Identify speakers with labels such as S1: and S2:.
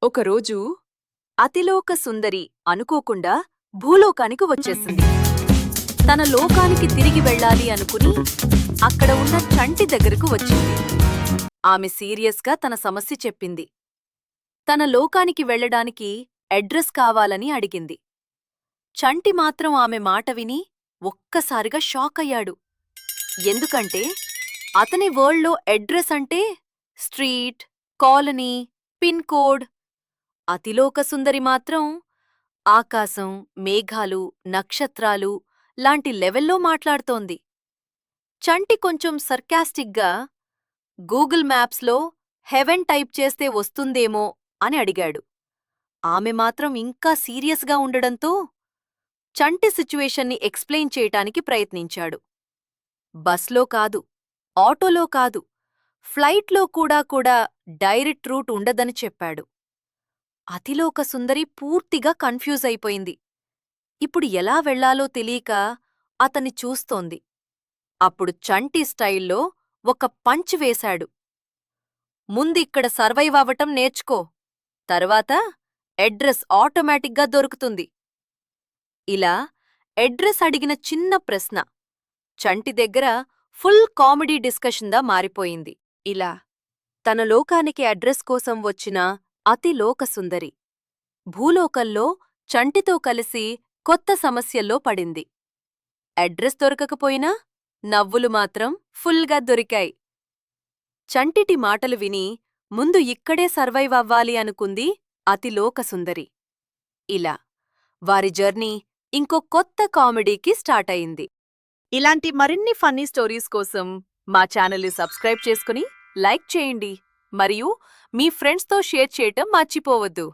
S1: ఒకరోజు అతిలోక సుందరి అనుకోకుండా భూలోకానికి వచ్చేసింది. తన లోకానికి తిరిగి వెళ్ళాలి అనుకుని అక్కడ ఉన్న చంటి దగ్గరకు వచ్చింది. ఆమె సీరియస్గా తన సమస్య చెప్పింది. తన లోకానికి వెళ్ళడానికి అడ్రస్ కావాలని అడిగింది. చంటి మాత్రం ఆమె మాట విని ఒక్కసారిగా షాక్ అయ్యాడు. ఎందుకంటే అతని వరల్డ్లో అడ్రస్ అంటే street, colony, pin code. Athiloka Sundari మాత్రం ఆకాశం, మేఘాలు, నక్షత్రాలు లాంటి లెవెల్లో మాట్లాడుతోంది. చంటి కొంచెం సర్కాస్టిక్గా గూగుల్ మ్యాప్స్లో హెవెన్ టైప్ చేస్తే వస్తుందేమో అని అడిగాడు. ఆమె మాత్రం ఇంకా సీరియస్గా ఉండడంతో చంటి సిచ్యువేషన్ని ఎక్స్ప్లెయిన్ చేయటానికి ప్రయత్నించాడు. బస్లో కాదు, ఆటోలో కాదు, ఫ్లైట్లో కూడా డైరెక్ట్ రూట్ ఉండదని చెప్పాడు. అతిలోక సుందరి పూర్తిగా కన్ఫ్యూజ్ అయిపోయింది. ఇప్పుడు ఎలా వెళ్లాలో తెలియక అతన్ని చూస్తోంది. అప్పుడు చంటి స్టైల్లో ఒక పంచ్ వేశాడు. ముందిక్కడ సర్వైవ్ అవ్వటం నేర్చుకో, తర్వాత అడ్రస్ ఆటోమేటిక్గా దొరుకుతుంది. ఇలా అడ్రస్ అడిగిన చిన్న ప్రశ్న చంటి దగ్గర ఫుల్ కామెడీ డిస్కషన్దా మారిపోయింది. ఇలా తన లోకానికి అడ్రస్ కోసం వచ్చిన అతిలోకసుందరి భూలోకంలో చంటితో కలిసి కొత్త సమస్యల్లో పడింది. అడ్రస్ దొరకకపోయినా నవ్వులు మాత్రం ఫుల్గా దొరికాయి. చంటిటి మాటలు విని ముందు ఇక్కడే సర్వైవ్ అవ్వాలి అనుకుంది అతిలోకసుందరి. ఇలా వారి జర్నీ ఇంకో కొత్త కామెడీకి స్టార్ట్ అయింది. ఇలాంటి మరిన్ని ఫన్నీ స్టోరీస్ కోసం మా ఛానల్ని సబ్స్క్రైబ్ చేసుకుని లైక్ చేయండి మరియు మీ ఫ్రెండ్స్తో షేర్ చేయటం మర్చిపోవద్దు.